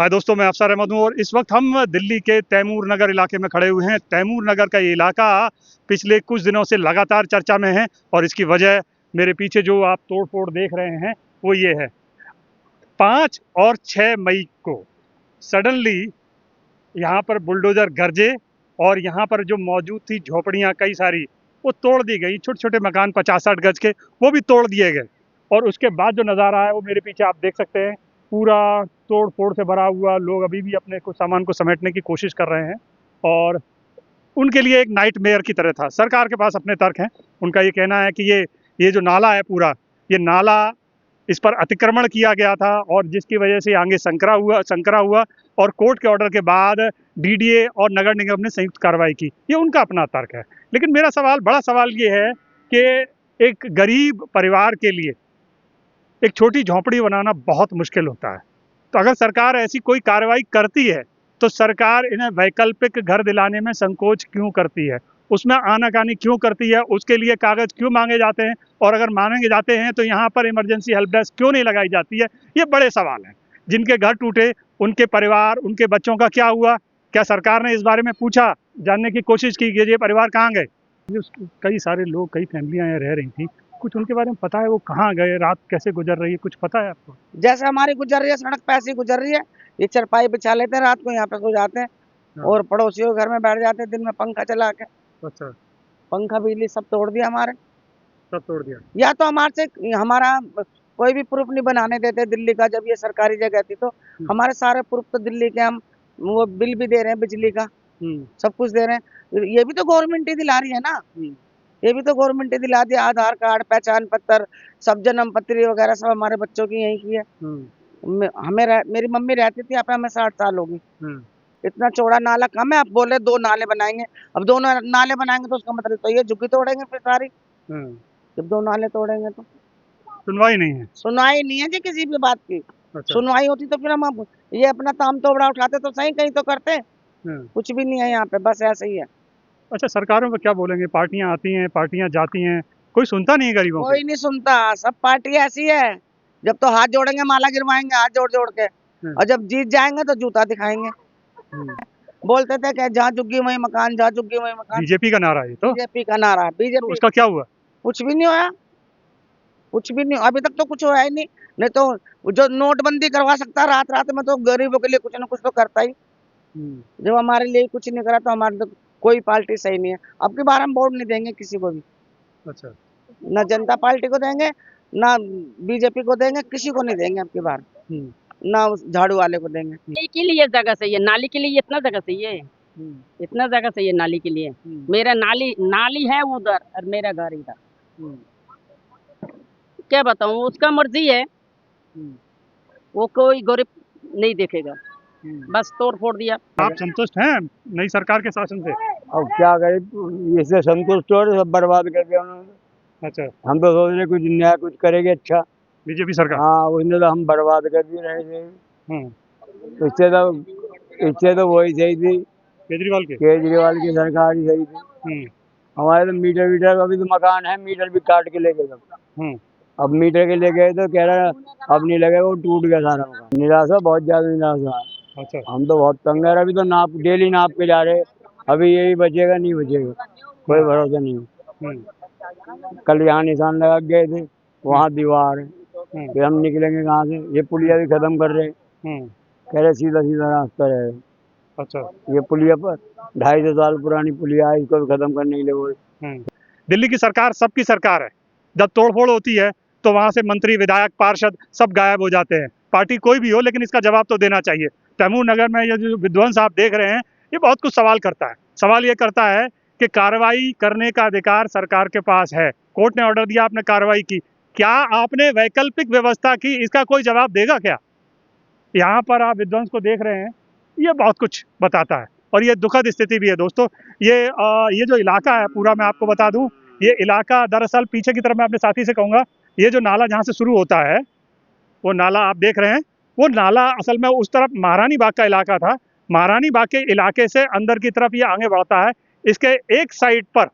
हाय दोस्तों, मैं अफसर अहमद हूँ और इस वक्त हम दिल्ली के तैमूर नगर इलाके में खड़े हुए हैं। तैमूर नगर का ये इलाका पिछले कुछ दिनों से लगातार चर्चा में है और इसकी वजह मेरे पीछे जो आप तोड़ फोड़ देख रहे हैं वो ये है। 5 और 6 मई को सडनली यहाँ पर बुलडोजर गरजे और यहाँ पर जो मौजूद थी झोपड़ियाँ कई सारी वो तोड़ दी गई। छोटे छोटे मकान 50-60 गज के वो भी तोड़ दिए गए और उसके बाद जो नज़ारा है वो मेरे पीछे आप देख सकते हैं। पूरा तोड़ फोड़ से भरा हुआ, लोग अभी भी अपने कुछ सामान को समेटने की कोशिश कर रहे हैं और उनके लिए एक नाइटमेयर की तरह था। सरकार के पास अपने तर्क हैं। उनका ये कहना है कि ये जो नाला है पूरा, ये नाला, इस पर अतिक्रमण किया गया था और जिसकी वजह से आगे संकरा हुआ और कोर्ट के ऑर्डर के बाद डीडीए और नगर निगम ने संयुक्त कार्रवाई की। ये उनका अपना तर्क है। लेकिन मेरा बड़ा सवाल ये है कि एक गरीब परिवार के लिए एक छोटी झोंपड़ी बनाना बहुत मुश्किल होता है। तो अगर सरकार ऐसी कोई कार्रवाई करती है तो सरकार इन्हें वैकल्पिक घर दिलाने में संकोच क्यों करती है, उसमें आनाकानी क्यों करती है, उसके लिए कागज़ क्यों मांगे जाते हैं और अगर मांगे जाते हैं तो यहाँ पर इमरजेंसी हेल्प डेस्क क्यों नहीं लगाई जाती है। ये बड़े सवाल हैं। जिनके घर टूटे, उनके परिवार, उनके बच्चों का क्या हुआ? क्या सरकार ने इस बारे में पूछा, जानने की कोशिश की कि ये परिवार कहाँ गए? कई सारे लोग, कई फैमिलियाँ यहाँ रह रही थी, कुछ उनके बारे में पता है? वो कहाँ गए, रात कैसे गुजर रही है, कुछ पता है आपको? जैसे हमारी गुजर रही है सड़क पे ऐसी गुजर रही है। ये चरपाई बिछा लेते हैं, रात को यहाँ पे सो जाते हैं और पड़ोसियों के घर में बैठ जाते हैं दिन में पंखा चला के। अच्छा, पंखा बिजली सब तोड़ दिया हमारे। सब तोड़ दिया। या तो हमारे से हमारा कोई भी प्रूफ नहीं बनाने देते दिल्ली का। जब ये सरकारी जगह थी तो हमारे सारे प्रूफ तो दिल्ली के, हम वो बिल भी दे रहे हैं बिजली का, सब कुछ दे रहे हैं। ये भी तो गवर्नमेंट ही दिला रही है ना, ये भी तो गवर्नमेंट ही दिला दिया। आधार कार्ड, पहचान पत्र, सब जन्म पत्री वगैरह सब हमारे बच्चों की यहीं की है। मेरी मम्मी रहती थी यहाँ पे, हमें 60 साल होगी। इतना चौड़ा नाला कम है, आप बोले 2 नाले बनाएंगे। अब 2 नाले बनाएंगे तो उसका मतलब तो ये झुग्गी तोड़ेंगे फिर सारी। जब 2 नाले तोड़ेंगे तो सुनवाई नहीं है। सुनवाई नहीं है जी किसी भी बात की। अच्छा। सुनवाई होती तो फिर हम ये अपना ताम तोबड़ा उठाते तो सही, कहीं तो करते। कुछ भी नहीं है यहाँ पे, बस ऐसे ही है। अच्छा, सरकारों को क्या बोलेंगे? पार्टियां आती हैं, पार्टियां जाती हैं, कोई सुनता नहीं है गरीबों को। कोई नहीं सुनता, सब पार्टी ऐसी है। जब तो हाथ जोड़ेंगे माला गिरवाएंगे, हाथ जोड़ जोड़ के, और जब जीत जाएंगे तो जूता दिखाएंगे। बोलते थे कि जहाँ झुग्गी वही मकान, जहाँ झुग्गी वही मकान। बीजेपी का नारा है तो? बीजेपी का नारा है। बीजेपी तो उसका क्या हुआ? कुछ भी नहीं होया, कुछ भी नहीं, अभी तक तो कुछ हुआ ही नहीं। नहीं तो जो नोटबंदी करवा सकता रात रात में, तो गरीबों के लिए कुछ ना कुछ तो करता ही। जब हमारे लिए कुछ नहीं करा तो हमारे तो कोई पार्टी सही नहीं है। अब की बार हम वोट नहीं देंगे किसी को भी। अच्छा। ना जनता पार्टी को देंगे, ना बीजेपी को देंगे, किसी को नहीं देंगे अब की बार। ना उस झाड़ू वाले को देंगे। नाली के लिए जगह चाहिए, नाली के लिए इतना जगह चाहिए, इतना जगह चाहिए नाली के लिए। मेरा नाली है उधर और मेरा घर इधर। क्या बताऊं, उसका मर्जी है, वो कोई गरीब नहीं देखेगा। बस तोड़ फोड़ दिया। आप संतुष्ट हैं नई सरकार के शासन से? अब क्या करें, इससे संतुष्ट हो रहे, सब बर्बाद कर दिया उन्होंने। अच्छा। हम तो सोच रहे कुछ नया कुछ करेंगे अच्छा। बीजेपी सरकार? हाँ, उसने तो हम बर्बाद कर दिए रहे थे। इससे तो वही सही थी, केजरीवाल की सरकार ही सही थी। हमारे तो मीटर अभी तो मकान है, मीटर भी काट के ले गए सब। अब मीटर के ले गए तो कह रहा अब नहीं लगेगा, वो टूट गया सारा मकान। निराशा, बहुत ज्यादा निराशा। अच्छा। हम तो बहुत तंग है। अभी तो डेली नाप के जा रहे, अभी यही बचेगा नहीं बचेगा, कोई भरोसा नहीं। कल यहाँ निशान लगा गए थे, वहाँ दीवार है, फिर हम निकलेंगे कहाँ से? ये पुलिया भी खत्म कर रहे, कह रहे सीधा सीधा रास्ता रहेगा। अच्छा। ये पुलिया पर 250 साल पुरानी पुलिया है, इसको भी खत्म करने के लिए बोल। दिल्ली की सरकार सबकी सरकार है। जब तोड़फोड़ होती है तो वहां से मंत्री, विधायक, पार्षद सब गायब हो जाते हैं। पार्टी कोई भी हो, लेकिन इसका जवाब तो देना चाहिए। तैमूर नगर में ये जो विध्वंस आप देख रहे हैं, ये बहुत कुछ सवाल करता है। सवाल ये करता है कि कार्रवाई करने का अधिकार सरकार के पास है। कोर्ट ने ऑर्डर दिया, आपने कार्रवाई की, क्या आपने वैकल्पिक व्यवस्था की? इसका कोई जवाब देगा क्या? यहाँ पर आप विध्वंस को देख रहे हैं, ये बहुत कुछ बताता है और ये दुखद स्थिति भी है दोस्तों। ये जो इलाका है पूरा, मैं आपको बता दूं, ये इलाका दरअसल पीछे की तरफ, मैं अपने साथी से कहूँगा, ये जो नाला जहाँ से शुरू होता है, वो नाला आप देख रहे हैं, वो नाला असल में उस तरफ महारानी बाग का इलाका था। महारानी बाग के इलाके से अंदर की तरफ ये आगे बढ़ता है। इसके एक साइड पर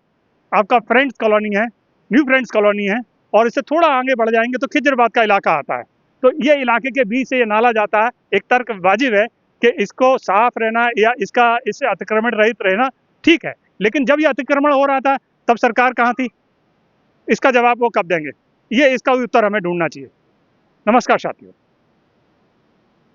आपका फ्रेंड्स कॉलोनी है, न्यू फ्रेंड्स कॉलोनी है, और इससे थोड़ा आगे बढ़ जाएंगे तो खिजराबाद का इलाका आता है। तो ये इलाके के बीच से ये नाला जाता है। एक तर्क वाजिब है कि इसको साफ रहना या इससे अतिक्रमण रहित रहना ठीक है, लेकिन जब ये अतिक्रमण हो रहा था तब सरकार कहाँ थी? इसका जवाब वो कब देंगे? ये इसका उत्तर हमें ढूंढना चाहिए। नमस्कार साथियों।